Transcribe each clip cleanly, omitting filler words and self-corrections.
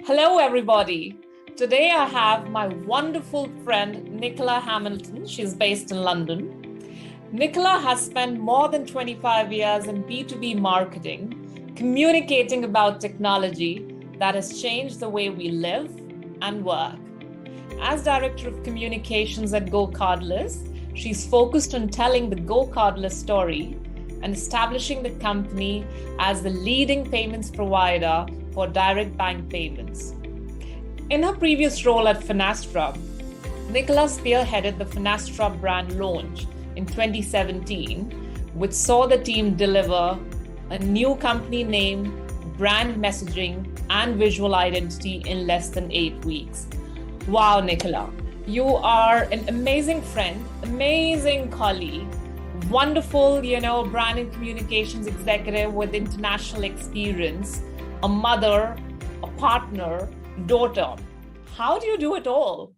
Hello, everybody. Today I have my wonderful friend Nicola Hamilton. She's based in London. Nicola has spent more than 25 years in B2B marketing, communicating about technology that has changed the way we live and work. As Director of Communications at Go Cardless, she's focused on telling the Go Cardless story and establishing the company as the leading payments provider for direct bank payments. In her previous role at Finastra, Nicola spearheaded the Finastra brand launch in 2017, which saw the team deliver a new company name, brand messaging, and visual identity in less than 8 weeks. Wow, Nicola, you are an amazing friend, amazing colleague, wonderful, brand and communications executive with international experience, a mother, a partner, daughter. How do you do it all?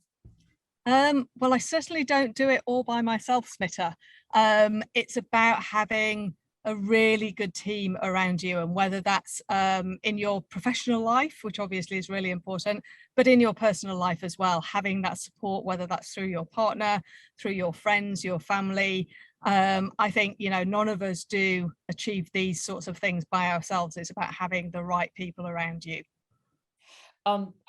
Well, I certainly don't do it all by myself, Smita. It's about having a really good team around you, and whether that's in your professional life, which obviously is really important, but in your personal life as well, having that support, whether that's through your partner, through your friends, your family. I think, none of us do achieve these sorts of things by ourselves. It's about having the right people around you.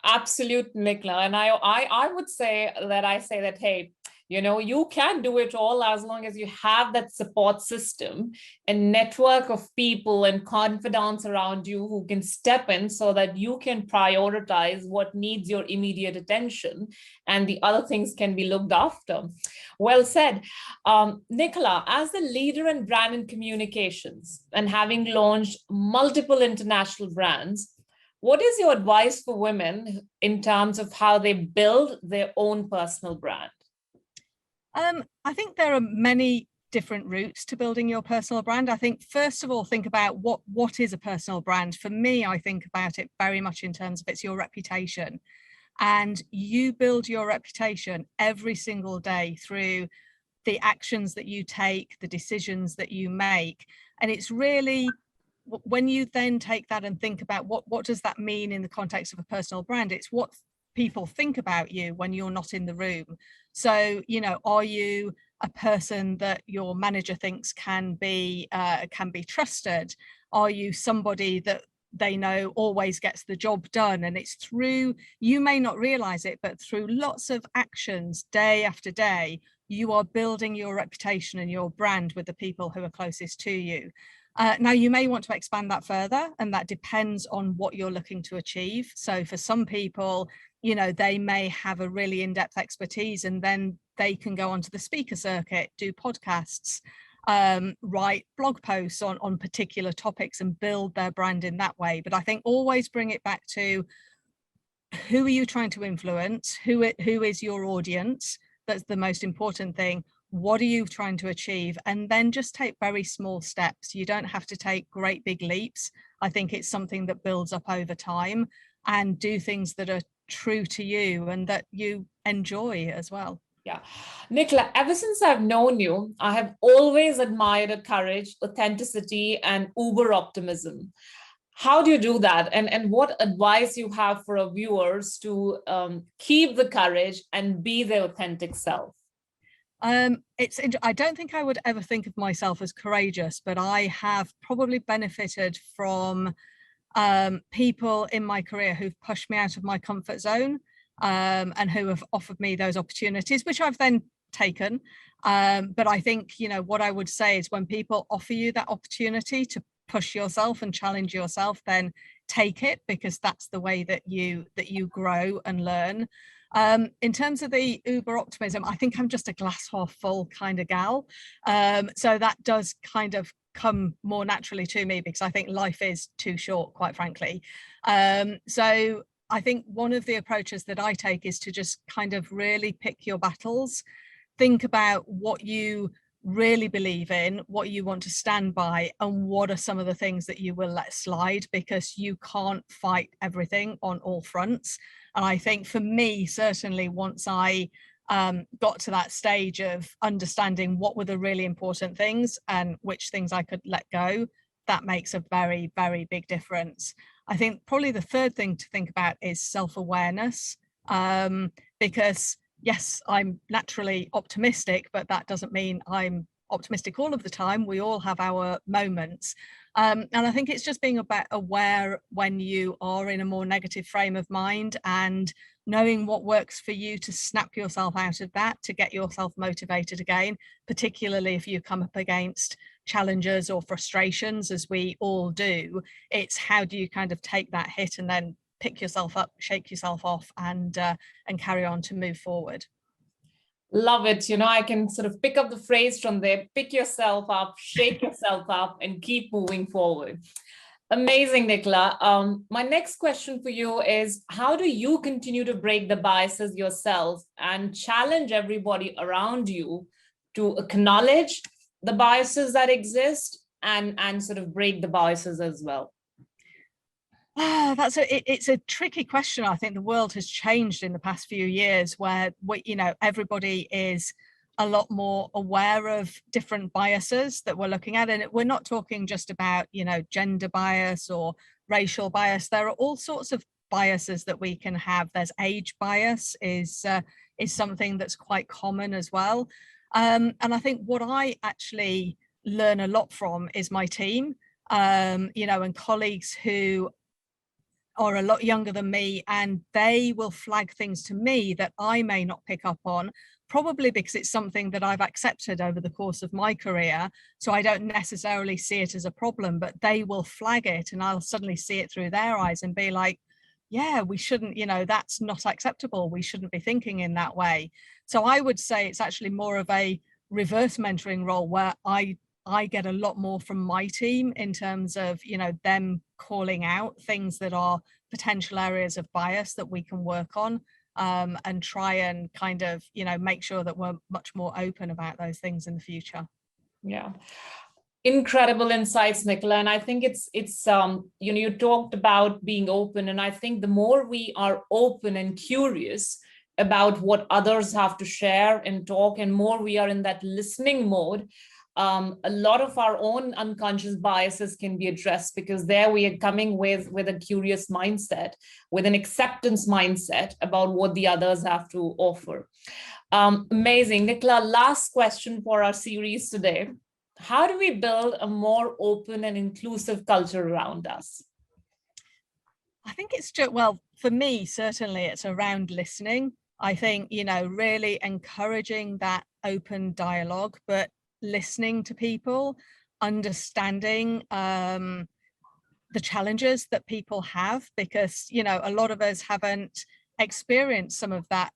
Absolute, Nicola. And I would say that, hey, you can do it all as long as you have that support system and network of people and confidants around you who can step in so that you can prioritize what needs your immediate attention and the other things can be looked after. Well said. Nicola, as the leader in brand and communications and having launched multiple international brands, what is your advice for women in terms of how they build their own personal brand? I think there are many different routes to building your personal brand. I think, first of all, think about what is a personal brand. For me, I think about it very much in terms of it's your reputation. And you build your reputation every single day through the actions that you take, the decisions that you make. And it's really, when you then take that and think about what does that mean in the context of a personal brand, it's what people think about you when you're not in the room. So, are you a person that your manager thinks can be trusted? Are you somebody that they know always gets the job done? And it's through, you may not realize it, but through lots of actions day after day, you are building your reputation and your brand with the people who are closest to you. Now, you may want to expand that further, and that depends on what you're looking to achieve. So for some people, they may have a really in-depth expertise, and then they can go onto the speaker circuit, do podcasts, write blog posts on particular topics and build their brand in that way. But I think always bring it back to, who are you trying to influence? Who is your audience? That's the most important thing. What are you trying to achieve? And then just take very small steps. You don't have to take great big leaps. I think it's something that builds up over time, and do things that are true to you and that you enjoy as well. Yeah. Nicola, ever since I've known you, I have always admired your courage, authenticity, and uber optimism. How do you do that? And what advice you have for our viewers to keep the courage and be their authentic self? I don't think I would ever think of myself as courageous, but I have probably benefited from people in my career who've pushed me out of my comfort zone, and who have offered me those opportunities, which I've then taken. But I think, what I would say is, when people offer you that opportunity to push yourself and challenge yourself, then take it, because that's the way that you grow and learn. In terms of the uber optimism, I think I'm just a glass half full kind of gal. So that does kind of come more naturally to me, because I think life is too short, quite frankly. So I think one of the approaches that I take is to just kind of really pick your battles, think about what you really believe in, what you want to stand by, and what are some of the things that you will let slide, because you can't fight everything on all fronts. And I think for me, certainly, once I got to that stage of understanding what were the really important things and which things I could let go, that makes a very, very big difference. I think probably the third thing to think about is self-awareness, because yes, I'm naturally optimistic, but that doesn't mean I'm optimistic all of the time. We all have our moments. And I think it's just being about aware when you are in a more negative frame of mind and knowing what works for you to snap yourself out of that, to get yourself motivated again, particularly if you come up against challenges or frustrations, as we all do. It's how do you kind of take that hit and then pick yourself up, shake yourself off, and carry on to move forward. Love it. You know, I can sort of pick up the phrase from there: pick yourself up, shake yourself up, and keep moving forward. Amazing, Nicola. My next question for you is, how do you continue to break the biases yourself and challenge everybody around you to acknowledge the biases that exist and sort of break the biases as well? It's a tricky question. I think the world has changed in the past few years where everybody is a lot more aware of different biases that we're looking at. And we're not talking just about, gender bias or racial bias. There are all sorts of biases that we can have. There's age bias is something that's quite common as well. And I think what I actually learn a lot from is my team, and colleagues who are a lot younger than me, and they will flag things to me that I may not pick up on, probably because it's something that I've accepted over the course of my career. So I don't necessarily see it as a problem, but they will flag it and I'll suddenly see it through their eyes and be like, yeah, we shouldn't, that's not acceptable. We shouldn't be thinking in that way. So I would say it's actually more of a reverse mentoring role where I get a lot more from my team in terms of, them calling out things that are potential areas of bias that we can work on, and try and kind of, make sure that we're much more open about those things in the future. Yeah. Incredible insights, Nicola. And I think it's you talked about being open. And I think the more we are open and curious about what others have to share and talk, and more we are in that listening mode, a lot of our own unconscious biases can be addressed, because there we are coming with a curious mindset, with an acceptance mindset about what the others have to offer. Amazing. Nicola, last question for our series today. How do we build a more open and inclusive culture around us? I think it's just, well, for me, certainly it's around listening. I think, really encouraging that open dialogue, but listening to people, understanding the challenges that people have, because, a lot of us haven't experienced some of that,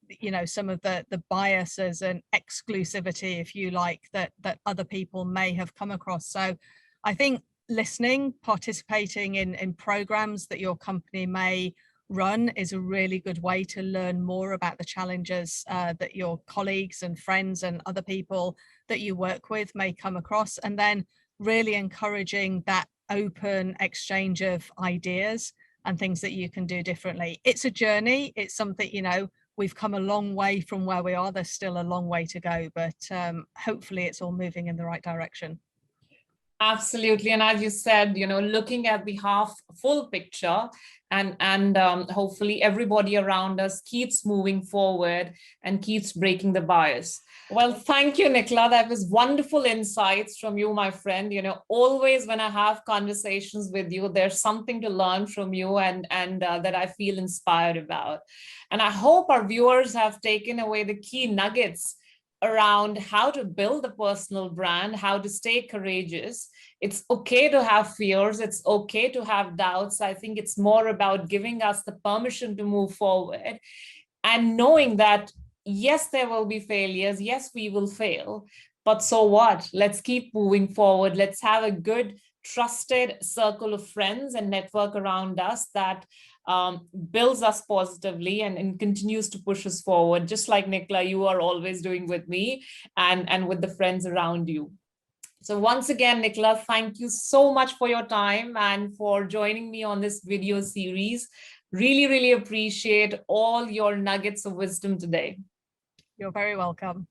some of the biases and exclusivity, if you like, that other people may have come across. So I think listening, participating in programs that your company may run is a really good way to learn more about the challenges that your colleagues and friends and other people that you work with may come across, and then really encouraging that open exchange of ideas and things that you can do differently. It's a journey. It's something, we've come a long way from where we are. There's still a long way to go, but hopefully it's all moving in the right direction. Absolutely. And as you said, looking at the full picture, and hopefully everybody around us keeps moving forward and keeps breaking the bias. Well, thank you, Nicola. That was wonderful insights from you, my friend. Always when I have conversations with you, there's something to learn from you and that I feel inspired about. And I hope our viewers have taken away the key nuggets around how to build a personal brand, how to stay courageous. It's okay to have fears. It's okay to have doubts. I think it's more about giving us the permission to move forward and knowing that, yes, there will be failures. Yes, we will fail, but so what? Let's keep moving forward. Let's have a good, trusted circle of friends and network around us that builds us positively and continues to push us forward, just like Nicola, you are always doing with me and with the friends around you. So once again, Nicola, thank you so much for your time and for joining me on this video series. Really, really appreciate all your nuggets of wisdom today. You're very welcome.